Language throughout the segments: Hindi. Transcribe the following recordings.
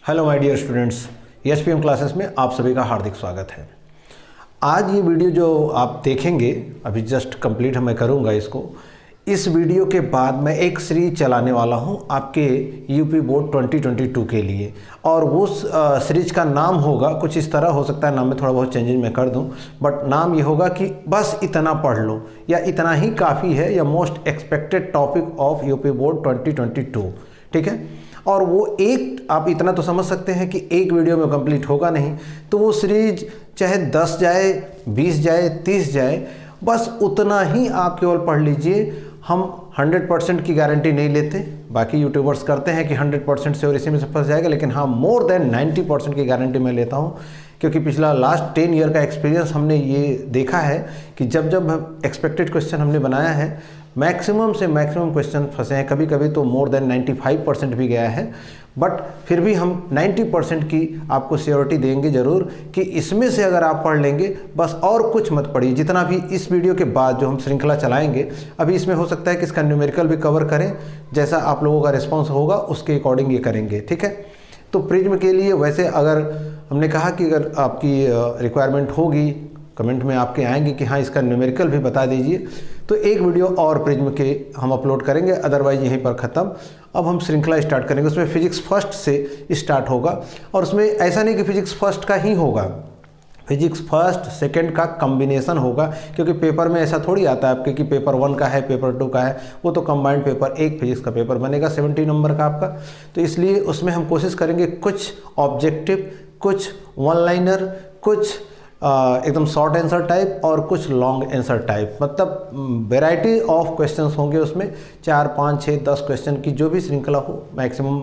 Hello my dear students, SPM classes में आप सभी का हार्दिक स्वागत है। आज ये वीडियो जो आप देखेंगे अभी जस्ट कंप्लीट मैं करूँगा इसको। इस वीडियो के बाद मैं एक सीरीज चलाने वाला हूँ आपके यूपी बोर्ड 2022 के लिए, और उस सीरीज का नाम होगा कुछ इस तरह, हो सकता है नाम में थोड़ा बहुत चेंजेस मैं कर दूँ, बट नाम ये होगा कि बस इतना पढ़ लो या इतना ही काफ़ी है, या most expected topic of UP board 2022। ठीक है, और वो एक आप इतना तो समझ सकते हैं कि एक वीडियो में कंप्लीट होगा नहीं, तो वो सीरीज चाहे 10 जाए, 20 जाए, 30 जाए, बस उतना ही आप केवल पढ़ लीजिए। हम 100% की गारंटी नहीं लेते, बाकी यूट्यूबर्स करते हैं कि 100% से और इसी में से फंस जाएगा, लेकिन हाँ मोर देन 90% की गारंटी मैं लेता हूँ, क्योंकि पिछला लास्ट 10 ईयर का एक्सपीरियंस हमने ये देखा है कि जब जब एक्सपेक्टेड क्वेश्चन हमने बनाया है, मैक्सिमम से मैक्सिमम क्वेश्चन फंसे हैं। कभी कभी तो मोर देन 95% भी गया है, बट फिर भी हम 90% की आपको श्योरिटी देंगे ज़रूर कि इसमें से अगर आप पढ़ लेंगे, बस और कुछ मत पढ़िए। जितना भी इस वीडियो के बाद जो हम श्रृंखला चलाएंगे, अभी इसमें हो सकता है कि इसका न्यूमेरिकल भी कवर करें, जैसा आप लोगों का रिस्पॉन्स होगा उसके अकॉर्डिंग ये करेंगे। ठीक है, तो प्रिज्म के लिए वैसे अगर हमने कहा कि अगर आपकी रिक्वायरमेंट होगी, कमेंट में आपके आएंगे कि हाँ इसका न्यूमेरिकल भी बता दीजिए, तो एक वीडियो और प्रिज्म के हम अपलोड करेंगे, अदरवाइज यहीं पर ख़त्म। अब हम श्रृंखला स्टार्ट करेंगे, उसमें फिजिक्स फर्स्ट से स्टार्ट होगा, और उसमें ऐसा नहीं कि फिजिक्स फर्स्ट का ही होगा, फिजिक्स फर्स्ट सेकंड का कॉम्बिनेशन होगा, क्योंकि पेपर में ऐसा थोड़ी आता है आपके कि पेपर 1 का है, पेपर 2 का है, वो तो कंबाइंड पेपर एक फिजिक्स का पेपर बनेगा 70 नंबर का आपका। तो इसलिए उसमें हम कोशिश करेंगे कुछ ऑब्जेक्टिव, कुछ वन लाइनर, कुछ एकदम शॉर्ट आंसर टाइप और कुछ लॉन्ग आंसर टाइप, मतलब वेराइटी ऑफ क्वेश्चंस होंगे उसमें। 4, 5, 6, 10 क्वेश्चन की जो भी श्रृंखला हो, मैक्सिमम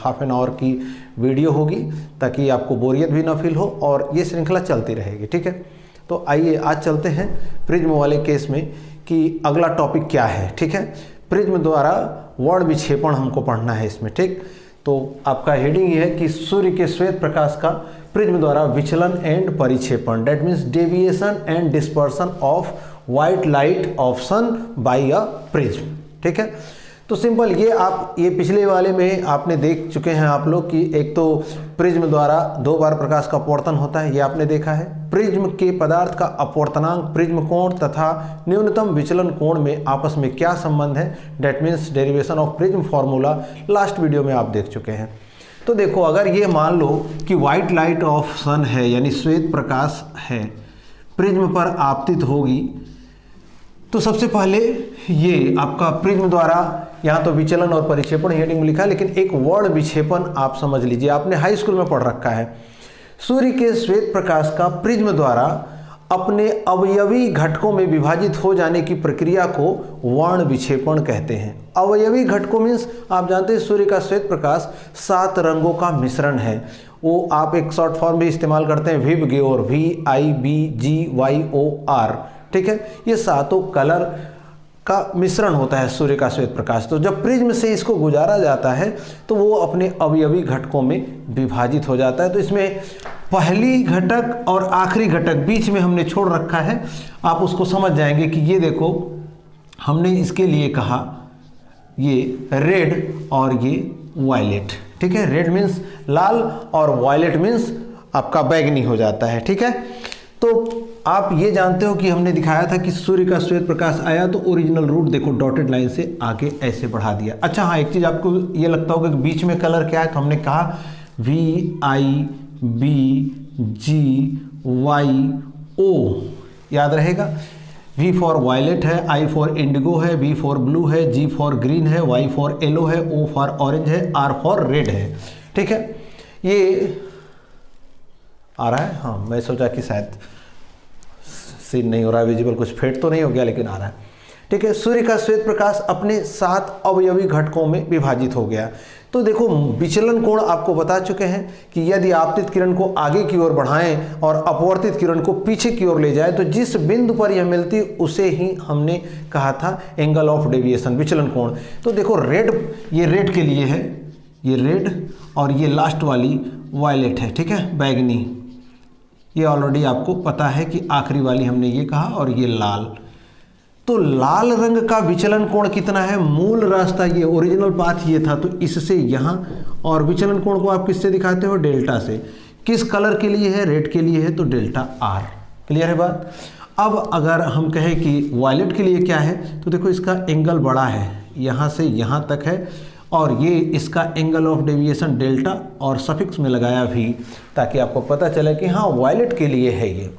हाफ एन आवर की वीडियो होगी, ताकि आपको बोरियत भी ना फील हो, और ये श्रृंखला चलती रहेगी। ठीक है, तो आइए आज चलते हैं प्रिज्म वाले केस में कि अगला टॉपिक क्या है। ठीक है, प्रिज्म द्वारा वर्ण विक्षेपण हमको पढ़ना है इसमें। ठीक, तो आपका हेडिंग ये है कि सूर्य के श्वेत प्रकाश का प्रिज्म द्वारा विचलन एंड परिक्षेपण, that means deviation and dispersion of white light of sun by a prism. ठीक है, तो सिंपल ये पिछले वाले में आपने देख चुके हैं आप लोग कि एक तो प्रिज्म द्वारा 2 बार प्रकाश का अपवर्तन होता है, ये आपने देखा है। प्रिज्म के पदार्थ का अपवर्तनांक, प्रिज्म कोण तथा न्यूनतम विचलन कोण में आपस में क्या संबंध है, that means derivation of prism formula, last video में आप देख चुके हैं। तो देखो, अगर ये मान लो कि वाइट लाइट ऑफ सन है, यानी श्वेत प्रकाश है, प्रिज्म पर आपतित होगी, तो सबसे पहले ये आपका प्रिज्म द्वारा, यहाँ तो विचलन और परिक्षेपण हेडिंग में लिखा है, लेकिन एक वर्ण विक्षेपण आप समझ लीजिए, आपने हाई स्कूल में पढ़ रखा है। सूर्य के श्वेत प्रकाश का प्रिज्म द्वारा अपने अवयवी घटकों में विभाजित हो जाने की प्रक्रिया को वर्ण विक्षेपण कहते हैं। अवयवी घटकों मीन्स आप जानते हैं सूर्य का श्वेत प्रकाश 7 रंगों का मिश्रण है। वो आप एक शॉर्ट फॉर्म भी इस्तेमाल करते हैं, VIBGYOR, VIBGYOR। ठीक है, ये 7 कलर का मिश्रण होता है सूर्य का श्वेत प्रकाश। तो जब प्रिज्म से इसको गुजारा जाता है तो वो अपने अवयवी घटकों में विभाजित हो जाता है। तो इसमें पहली घटक और आखिरी घटक बीच में हमने छोड़ रखा है, आप उसको समझ जाएंगे कि ये देखो, हमने इसके लिए कहा ये रेड और ये वायलेट। ठीक है, रेड मीन्स लाल और वायलेट मीन्स आपका बैगनी हो जाता है। ठीक है, तो आप ये जानते हो कि हमने दिखाया था कि सूर्य का श्वेत प्रकाश आया तो ओरिजिनल रूट देखो डॉटेड लाइन से आगे ऐसे बढ़ा दिया। अच्छा हाँ, एक चीज़ आपको ये लगता होगा कि बीच में कलर क्या है, तो हमने कहा VIBGYO, याद रहेगा। V फॉर वायलेट है, I फॉर इंडिगो है, B फॉर ब्लू है, G फॉर ग्रीन है, Y फॉर येलो है, O फॉर ऑरेंज है, R फॉर रेड है। ठीक है, ये आ रहा है, हाँ मैं सोचा कि शायद सीन नहीं हो रहा है विजिबल, कुछ फेड तो नहीं हो गया, लेकिन आ रहा है। ठीक है, सूर्य का श्वेत प्रकाश अपने 7 अवयवी घटकों में विभाजित हो गया। तो देखो, विचलन कोण आपको बता चुके हैं कि यदि आपतित किरण को आगे की ओर बढ़ाएं और अपवर्तित किरण को पीछे की ओर ले जाए, तो जिस बिंदु पर यह मिलती उसे ही हमने कहा था एंगल ऑफ डेविएशन, विचलन कोण। तो देखो रेड, ये रेड के लिए है, ये रेड, और ये लास्ट वाली वायलेट है। ठीक है, बैगनी, ये ऑलरेडी आपको पता है कि आखिरी वाली हमने ये कहा, और ये लाल, तो लाल रंग का विचलन कोण कितना है, मूल रास्ता ये ओरिजिनल पाथ ये था, तो इससे यहाँ, और विचलन कोण को आप किससे दिखाते हो, डेल्टा से। किस कलर के लिए है, रेड के लिए है, तो डेल्टा आर। क्लियर है बात। अब अगर हम कहें कि वायलेट के लिए क्या है, तो देखो इसका एंगल बड़ा है, यहाँ से यहाँ तक है, और ये इसका एंगल ऑफ डेविएशन डेल्टा, और सफिक्स में लगाया भी, ताकि आपको पता चले कि हाँ वायलेट के लिए है ये।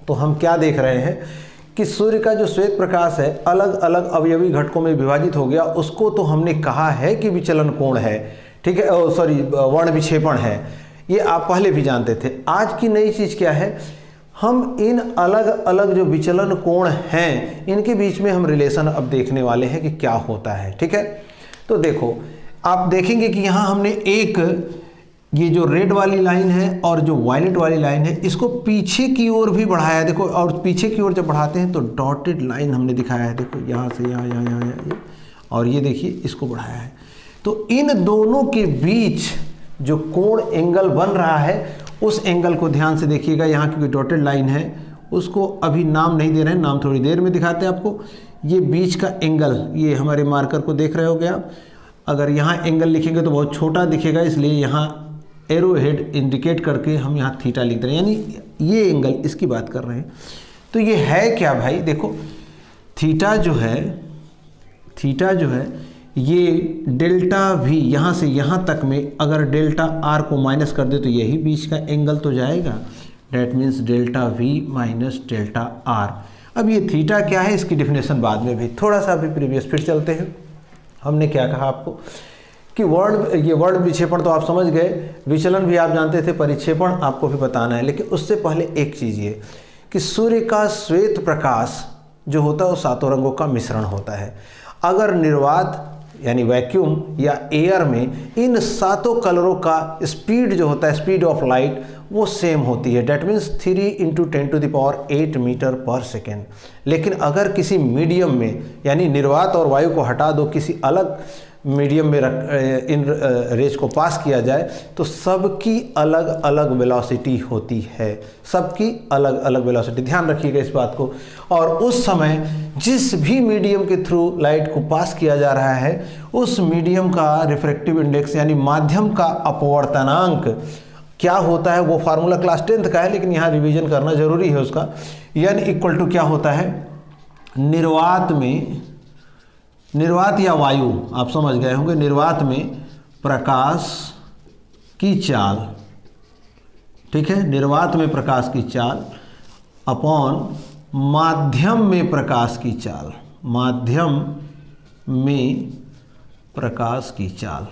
तो हम क्या देख रहे हैं कि सूर्य का जो श्वेत प्रकाश है अलग अलग अवयवी घटकों में विभाजित हो गया, उसको तो हमने कहा है कि विचलन कोण है, ठीक है, सॉरी वर्ण विक्षेपण है, ये आप पहले भी जानते थे। आज की नई चीज़ क्या है, हम इन अलग अलग जो विचलन कोण हैं इनके बीच में हम रिलेशन अब देखने वाले हैं कि क्या होता है, ठीक है। तो देखो आप देखेंगे कि यहाँ हमने एक ये जो रेड वाली लाइन है और जो वायलेट वाली लाइन है इसको पीछे की ओर भी बढ़ाया, देखो, और पीछे की ओर जब बढ़ाते हैं तो डॉटेड लाइन हमने दिखाया है, देखो यहाँ से यहाँ यहाँ यहाँ ये, और ये देखिए इसको बढ़ाया है। तो इन दोनों के बीच जो कोण एंगल बन रहा है उस एंगल को ध्यान से देखिएगा। यहाँ की डॉटेड लाइन है उसको अभी नाम नहीं दे रहे हैं, नाम थोड़ी देर में दिखाते हैं आपको। ये बीच का एंगल, ये हमारे मार्कर को देख रहे होगे आप, अगर यहाँ एंगल लिखेंगे तो बहुत छोटा दिखेगा, इसलिए यहाँ एरो हेड इंडिकेट करके हम यहाँ थीटा लिख रहे हैं, यानी ये एंगल इसकी बात कर रहे हैं। तो ये है क्या भाई, देखो थीटा जो है ये डेल्टा वी, यहाँ से यहाँ तक में अगर डेल्टा आर को माइनस कर दे तो यही बीच का एंगल तो जाएगा, that means delta V minus delta are. अब ये थीटा क्या है इसकी डिफिनेशन बाद में भी, थोड़ा सा अभी प्रीवियस फिर चलते हैं। हमने क्या कहा आपको कि ये वर्ण विक्षेपण तो आप समझ गए, विचलन भी आप जानते थे, परिक्षेपण आपको भी बताना है। लेकिन उससे पहले एक चीज़ ये कि सूर्य का श्वेत प्रकाश जो होता है वो सातों रंगों का मिश्रण होता है। अगर निर्वात यानी वैक्यूम या एयर में इन सातों कलरों का स्पीड जो होता है, स्पीड ऑफ लाइट, वो सेम होती है, डेट मीन्स 3 × 10⁸ मीटर पर सेकेंड। लेकिन अगर किसी मीडियम में यानी निर्वात और वायु को हटा दो, किसी अलग मीडियम में इन रेज को पास किया जाए तो सबकी अलग अलग वेलोसिटी होती है, सबकी अलग अलग वेलोसिटी, ध्यान रखिएगा इस बात को। और उस समय जिस भी मीडियम के थ्रू लाइट को पास किया जा रहा है उस मीडियम का रिफ्रैक्टिव इंडेक्स यानी माध्यम का अपवर्तनांक क्या होता है, वो फार्मूला क्लास 10th का है, लेकिन यहाँ रिवीजन करना जरूरी है उसका। n = क्या होता है, निर्वात या वायु, आप समझ गए होंगे, निर्वात में प्रकाश की चाल, ठीक है, निर्वात में प्रकाश की चाल अपॉन माध्यम में प्रकाश की चाल, माध्यम में प्रकाश की चाल,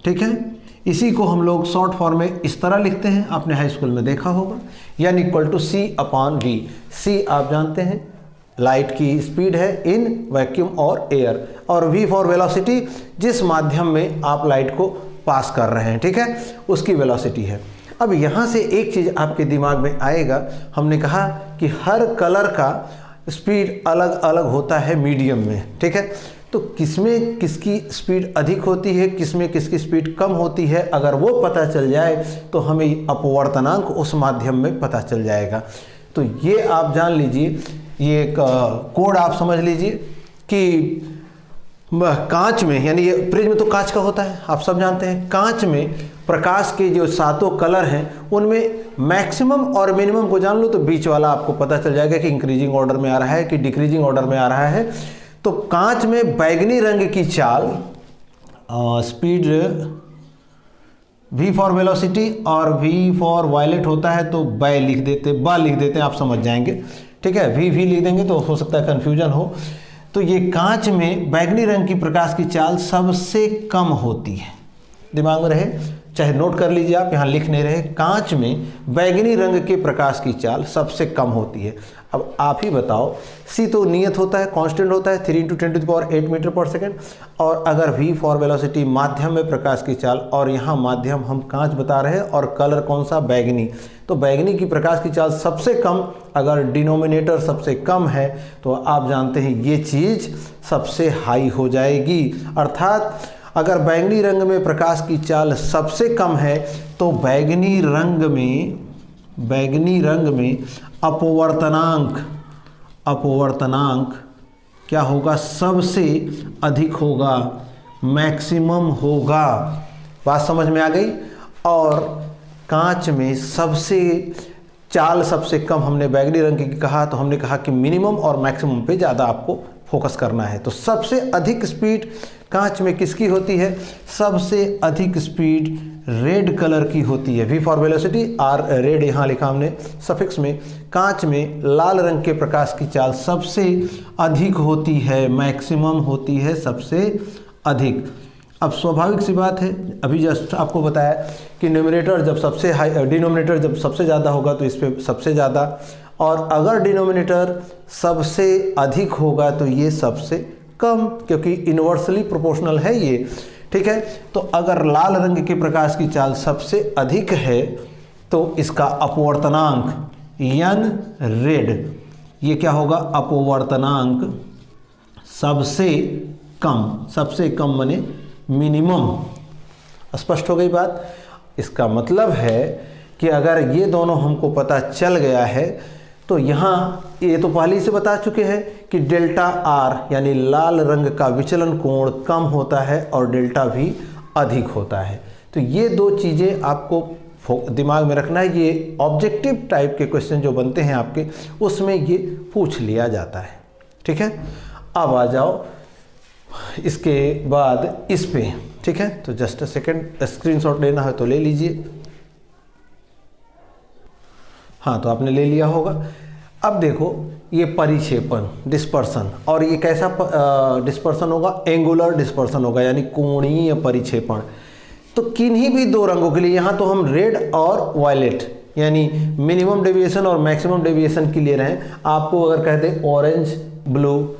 ठीक है। इसी को हम लोग शॉर्ट फॉर्म में इस तरह लिखते हैं, आपने हाई स्कूल में देखा होगा, n = C/V। C आप जानते हैं लाइट की स्पीड है इन वैक्यूम और एयर, और V फॉर वेलोसिटी, जिस माध्यम में आप लाइट को पास कर रहे हैं, ठीक है, उसकी वेलोसिटी है। अब यहाँ से एक चीज़ आपके दिमाग में आएगा, हमने कहा कि हर कलर का स्पीड अलग अलग होता है मीडियम में, ठीक है। तो किसमें किसकी स्पीड अधिक होती है, किसमें किसकी स्पीड कम होती है, अगर वो पता चल जाए तो हमें अपवर्तनांक उस माध्यम में पता चल जाएगा। तो ये आप जान लीजिए, ये एक कोड आप समझ लीजिए कि कांच में, यानी ये प्रिज्म तो कांच का होता है, आप सब जानते हैं, कांच में प्रकाश के जो सातों कलर हैं उनमें मैक्सिमम और मिनिमम को जान लो तो बीच वाला आपको पता चल जाएगा कि इंक्रीजिंग ऑर्डर में आ रहा है कि डिक्रीजिंग ऑर्डर में आ रहा है। तो कांच में बैगनी रंग की चाल स्पीड V फॉर वेलोसिटी और V फॉर वायलेट होता है तो बाय लिख देते हैं, आप समझ जाएंगे, ठीक है। V लिख देंगे तो हो सकता है कन्फ्यूजन हो। तो ये कांच में बैगनी रंग की प्रकाश की चाल सबसे कम होती है, दिमाग में रहे, चाहे नोट कर लीजिए आप, यहाँ लिख नहीं रहे, कांच में बैगनी रंग के प्रकाश की चाल सबसे कम होती है। अब आप ही बताओ, C तो नियत होता है, कांस्टेंट होता है, 3 × 10⁸ मीटर पर सेकेंड, और अगर V फॉर वेलोसिटी माध्यम में प्रकाश की चाल, और यहाँ माध्यम हम कांच बता रहे हैं और कलर कौन सा, बैगनी, तो बैगनी की प्रकाश की चाल सबसे कम, अगर डिनोमिनेटर सबसे कम है तो आप जानते हैं ये चीज़ सबसे हाई हो जाएगी। अर्थात अगर बैगनी रंग में प्रकाश की चाल सबसे कम है तो बैगनी रंग में अपवर्तनांक अपवर्तनांक क्या होगा, सबसे अधिक होगा, मैक्सिमम होगा। बात समझ में आ गई। और कांच में सबसे चाल सबसे कम हमने बैगनी रंग की कहा, तो हमने कहा कि मिनिमम और मैक्सिमम पे ज़्यादा आपको फोकस करना है। तो सबसे अधिक स्पीड कांच में किसकी होती है, सबसे अधिक स्पीड रेड कलर की होती है। V for velocity, R red यहाँ लिखा हमने सफिक्स में। कांच में लाल रंग के प्रकाश की चाल सबसे अधिक होती है, मैक्सिमम होती है सबसे अधिक। अब स्वाभाविक सी बात है, अभी जस्ट आपको बताया कि न्यूमरेटर जब सबसे हाई, डिनोमिनेटर जब सबसे ज़्यादा होगा तो इस पे सबसे ज़्यादा, और अगर डिनोमिनेटर सबसे अधिक होगा तो ये सबसे कम, क्योंकि इन्वर्सली प्रोपोर्शनल है ये। ठीक है, तो अगर लाल रंग के प्रकाश की चाल सबसे अधिक है तो इसका अपवर्तनांक यन रेड, ये क्या होगा, अपवर्तनांक सबसे कम माने मिनिमम। स्पष्ट हो गई बात। इसका मतलब है कि अगर ये दोनों हमको पता चल गया है तो यहाँ ये तो पहले से बता चुके हैं कि डेल्टा आर यानी लाल रंग का विचलन कोण कम होता है और डेल्टा भी अधिक होता है। तो ये दो चीज़ें आपको दिमाग में रखना है। ये ऑब्जेक्टिव टाइप के क्वेश्चन जो बनते हैं आपके, उसमें ये पूछ लिया जाता है। ठीक है, अब आ जाओ इसके बाद इस पे। ठीक है, तो जस्ट अ सेकेंड, स्क्रीनशॉट लेना है तो ले लीजिए। हाँ, तो आपने ले लिया होगा। अब देखो ये परिक्षेपण, डिस्पर्सन, और ये कैसा डिस्पर्सन होगा, एंगुलर डिस्पर्सन होगा, यानी कोणीय परिक्षेपण। तो किन्हीं भी दो रंगों के लिए, यहाँ तो हम रेड और वायलेट यानी मिनिमम डेविएशन और मैक्सिमम डेविएशन के लिए रहे। आपको अगर कह दे ऑरेंज ब्लू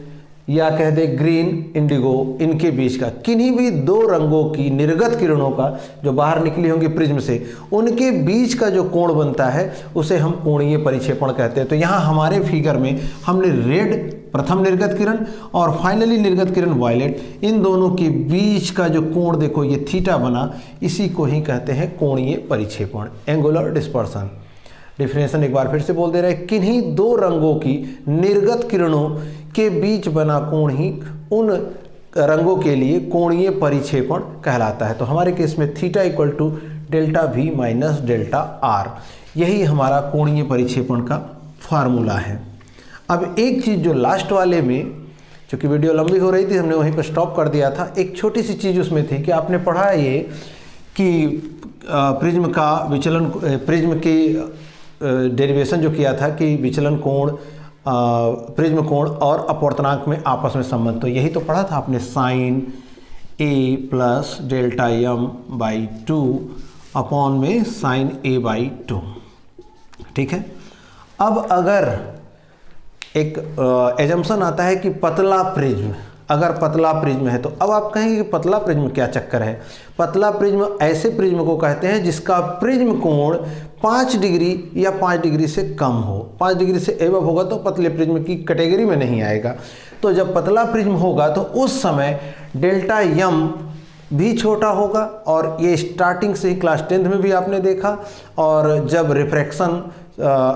या कह दे ग्रीन इंडिगो, इनके बीच का किन्हीं भी दो रंगों की निर्गत किरणों का जो बाहर निकली होंगी प्रिज्म से, उनके बीच का जो कोण बनता है उसे हम कोणीय परिक्षेपण कहते हैं। तो यहाँ हमारे फिगर में हमने रेड प्रथम निर्गत किरण और फाइनली निर्गत किरण वायलेट, इन दोनों के बीच का जो कोण देखो ये थीटा बना, इसी को ही कहते हैं कोणीय परिक्षेपण, एंगुलर डिस्पर्सन। डिफिनेशन एक बार फिर से बोल दे रहे हैं, किन्हीं दो रंगों की निर्गत किरणों के बीच बना कोण ही उन रंगों के लिए कोणीय परिक्षेपण कहलाता है। तो हमारे केस में theta equal to delta V minus delta R, यही हमारा कोणीय परिक्षेपण का फार्मूला है। अब एक चीज़ जो लास्ट वाले में, चूँकि वीडियो लंबी हो रही थी हमने वहीं पर स्टॉप कर दिया था, एक छोटी सी चीज़ उसमें थी कि आपने पढ़ा ये कि प्रिज्म का विचलन, प्रिज्म की डेरिवेशन जो किया था कि विचलन कोण, प्रिज्म कोण और अपवर्तनांक में आपस में संबंध, तो यही तो पढ़ा था आपने, sine A plus delta M by 2 upon में साइन ए बाई 2। ठीक है, अब अगर एक एजम्पशन आता है कि पतला प्रिज्म, अगर पतला प्रिज्म है, तो अब आप कहेंगे कि पतला प्रिज्म क्या चक्कर है। पतला प्रिज्म ऐसे प्रिज्म को कहते हैं जिसका प्रिज्म कोण 5 डिग्री या 5 डिग्री से कम हो। 5 डिग्री से एबव होगा तो पतले प्रिज्म की कैटेगरी में नहीं आएगा। तो जब पतला प्रिज्म होगा तो उस समय डेल्टा यम भी छोटा होगा, और ये स्टार्टिंग से ही क्लास 10th में भी आपने देखा, और जब रिफ्रैक्शन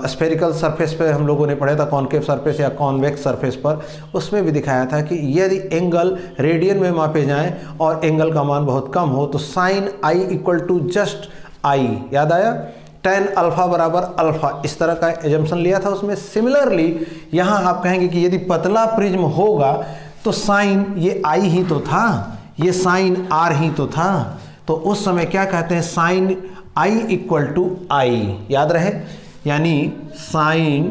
स्फेरिकल सरफेस पे हम लोगों ने पढ़ा था, कॉनकेव सरफेस या कॉन्वेक्स सरफेस पर, उसमें भी दिखाया था कि यदि एंगल रेडियन में मापे जाएं और एंगल का मान बहुत कम हो तो sine I equal to just I, याद आया, tan अल्फा बराबर अल्फा, इस तरह का एजम्पशन लिया था उसमें। सिमिलरली यहाँ आप कहेंगे कि यदि पतला प्रिज्म होगा तो साइन ये आई ही तो था, ये साइन आर ही तो था, तो उस समय क्या कहते हैं, sine I equal to i, याद रहे, यानी sine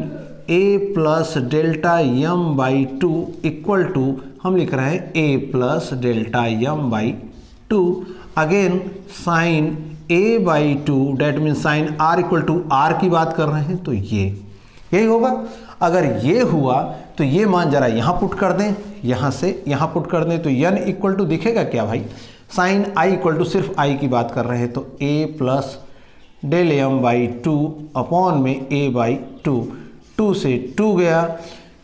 A plus delta m by 2 equal to, हम लिख रहे हैं A plus delta m by 2, again sine A by 2 that mean sine r equal to r की बात कर रहे हैं, तो यही होगा। अगर ये हुआ तो ये मान जरा यहाँ पुट कर दें, यहाँ से यहाँ पुट कर दें, तो यन इक्वल टू दिखेगा क्या भाई, साइन आई इक्वल टू सिर्फ आई की बात कर रहे हैं, तो A plus del m by 2 upon में ए बाई 2, 2 से 2 गया।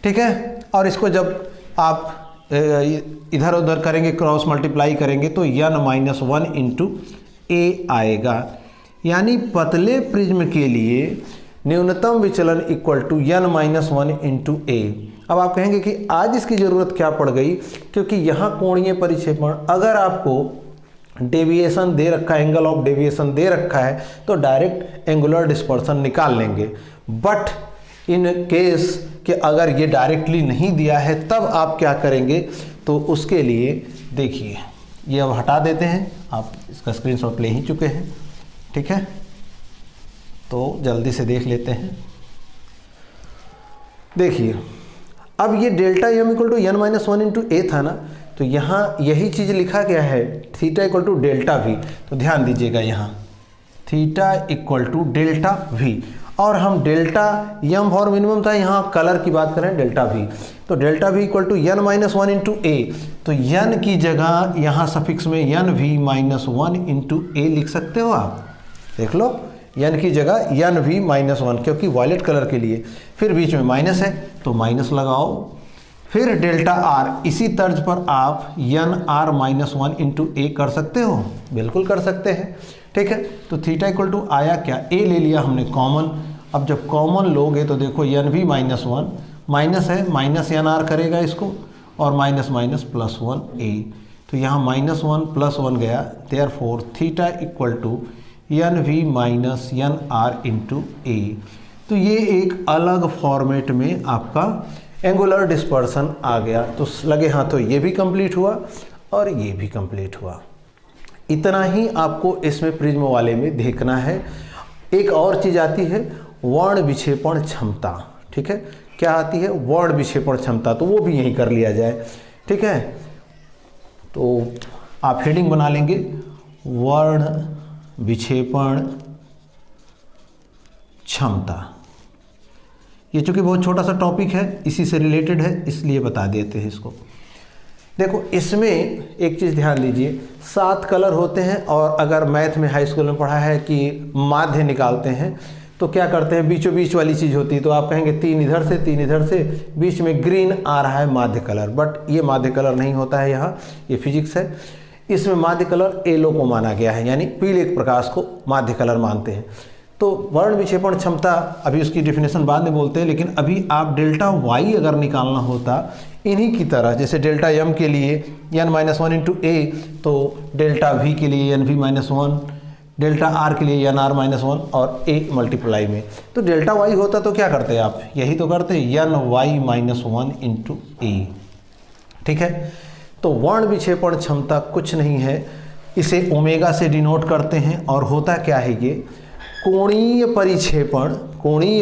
ठीक है, और इसको जब आप इधर उधर करेंगे, क्रॉस मल्टीप्लाई करेंगे, तो यन माइनस 1 इंटू ए आएगा। यानी पतले प्रिज्म के लिए न्यूनतम विचलन equal to n minus 1 into A. अब आप कहेंगे कि आज इसकी ज़रूरत क्या पड़ गई, क्योंकि यहाँ कोणीय परिक्षेपण अगर आपको डेविएशन दे रखा है, एंगल ऑफ डेविएशन दे रखा है, तो डायरेक्ट एंगुलर डिस्पर्सन निकाल लेंगे। बट इन केस कि अगर ये डायरेक्टली नहीं दिया है तब आप क्या करेंगे, तो उसके लिए देखिए ये अब हटा देते हैं, आप इसका स्क्रीनशॉट ले ही चुके हैं, ठीक है, तो जल्दी से देख लेते हैं। देखिए अब ये delta m equal to n minus 1 into A था ना, तो यहाँ यही चीज़ लिखा गया है theta equal to delta v. तो ध्यान दीजिएगा यहाँ theta equal to delta v, और हम डेल्टा यम फॉर मिनिमम था, यहाँ कलर की बात करें डेल्टा वी, तो delta v equal to n minus 1 into A. तो n की जगह यहाँ सफिक्स में n v minus 1 into A लिख सकते हो आप, देख लो n की जगह n v माइनस 1, क्योंकि वॉयलेट कलर के लिए, फिर बीच में माइनस है तो माइनस लगाओ, फिर डेल्टा r, इसी तर्ज पर आप n r माइनस 1 इंटू ए कर सकते हो, बिल्कुल कर सकते हैं, ठीक है। तो थीटा इक्वल टू आया क्या, ए ले लिया हमने कॉमन। अब जब कॉमन लोगे तो देखो n v माइनस 1 माइनस है, माइनस n r करेगा इसको, और माइनस माइनस प्लस 1 ए, तो यहाँ माइनस 1 प्लस 1 गया, therefore theta equal to n v minus n r into A. तो ये एक अलग फॉर्मेट में आपका एंगुलर डिस्पर्सन आ गया। तो लगे हाथों ये भी कंप्लीट हुआ और ये भी कंप्लीट हुआ। इतना ही आपको इसमें प्रिज्म वाले में देखना है। एक और चीज़ आती है वर्ण विक्षेपण क्षमता, ठीक है, क्या आती है वर्ण विक्षेपण क्षमता, तो वो भी यहीं कर लिया जाए, ठीक है। तो आप हेडिंग बना लेंगे वर्ण विक्षेपण क्षमता। ये चूंकि बहुत छोटा सा टॉपिक है, इसी से रिलेटेड है, इसलिए बता देते हैं इसको। देखो इसमें एक चीज़ ध्यान दीजिए, 7 कलर होते हैं, और अगर मैथ में हाई स्कूल में पढ़ा है कि माध्य निकालते हैं तो क्या करते हैं, बीचों बीच वाली चीज़ होती है, तो आप कहेंगे 3 इधर से 3 इधर से, बीच में ग्रीन आ रहा है माध्य कलर, बट ये माध्य कलर नहीं होता है, यहाँ ये फिजिक्स है। इसमें माध्य कलर येलो को माना गया है, यानी पीले प्रकाश को माध्य कलर मानते हैं। तो वर्ण विक्षेपण क्षमता, अभी उसकी डिफिनेशन बाद में बोलते हैं, लेकिन अभी आप डेल्टा वाई अगर निकालना होता इन्हीं की तरह, जैसे डेल्टा एम के लिए n माइनस 1 इंटू ए, तो डेल्टा वी के लिए n v minus 1, delta R के लिए n r माइनस 1 और a मल्टीप्लाई में, तो डेल्टा वाई होता तो क्या करते आप, यही तो करते n y माइनस 1 इंटू ए, ठीक है। तो वर्ण विक्षेपण क्षमता कुछ नहीं है, इसे ओमेगा से डिनोट करते हैं, और होता क्या है ये कोणीय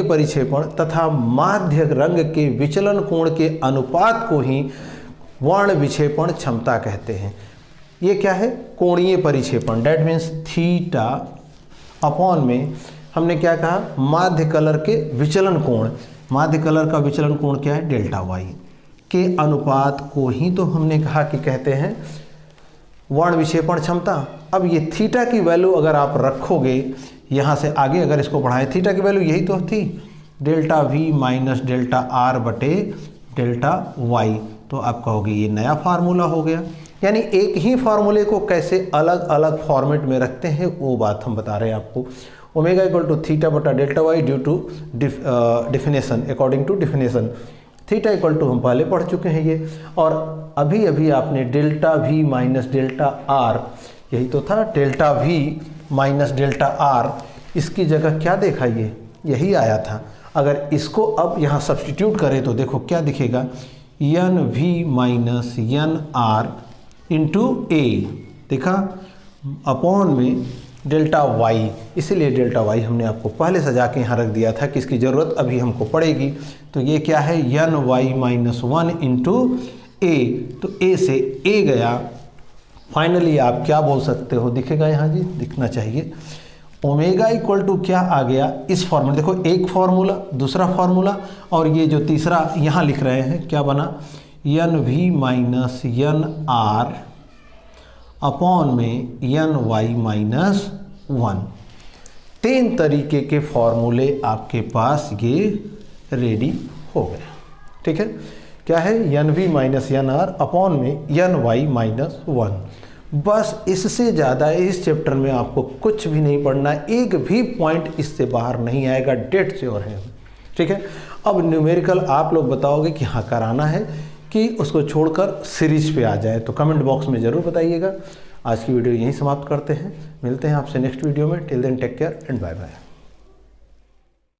परिक्षेपण तथा माध्य रंग के विचलन कोण के अनुपात को ही वर्ण विक्षेपण क्षमता कहते हैं। ये क्या है कोणीय परिक्षेपण, डेट मीन्स थीटा अपॉन में हमने क्या कहा माध्य कलर के विचलन कोण, माध्य कलर का विचलन कोण क्या है डेल्टा वाई के अनुपात को ही तो हमने कहा कि कहते हैं वर्ण विक्षेपण क्षमता। अब ये थीटा की वैल्यू अगर आप रखोगे यहाँ से आगे, अगर इसको बढ़ाएं, थीटा की वैल्यू यही तो थी delta V minus delta are बटे डेल्टा वाई, तो आप कहोगे ये नया फार्मूला हो गया। यानी एक ही फार्मूले को कैसे अलग अलग फॉर्मेट में रखते हैं वो बात हम बता रहे हैं आपको। ओमेगा इक्वल टू थीटा बटा delta Y due to definition, according to definition. Theta equal to हम पहले पढ़ चुके हैं ये, और अभी अभी आपने delta V minus delta R, यही तो था delta V minus delta are, इसकी जगह क्या देखा ये यही आया था। अगर इसको अब यहाँ सब्स्टिट्यूट करें तो देखो क्या दिखेगा n we minus N r into A, देखा अपॉन में डेल्टा वाई, इसीलिए डेल्टा वाई हमने आपको पहले सजा के यहाँ रख दिया था कि इसकी ज़रूरत अभी हमको पड़ेगी। तो ये क्या है N Y minus 1 into A, तो ए से ए गया। फाइनली आप क्या बोल सकते हो, दिखेगा यहाँ जी, दिखना चाहिए ओमेगा इक्वल टू क्या आ गया इस फॉर्मूला, देखो एक फार्मूला दूसरा फार्मूला और ये जो तीसरा यहाँ लिख रहे हैं क्या बना N we minus N R upon में एन वाई माइनस 1। 3 तरीके के फॉर्मूले आपके पास ये रेडी हो गए, ठीक है। क्या है N we minus N R upon में एन वाई माइनस 1। बस इससे ज़्यादा इस चैप्टर में आपको कुछ भी नहीं पढ़ना, एक भी पॉइंट इससे बाहर नहीं आएगा, डेट श्योर है। ठीक है, अब न्यूमेरिकल आप लोग बताओगे कि हाँ कराना है कि उसको छोड़कर सीरीज पे आ जाए, तो कमेंट बॉक्स में ज़रूर बताइएगा। आज की वीडियो यहीं समाप्त करते हैं, मिलते हैं आपसे नेक्स्ट वीडियो में। Till then take care and bye bye.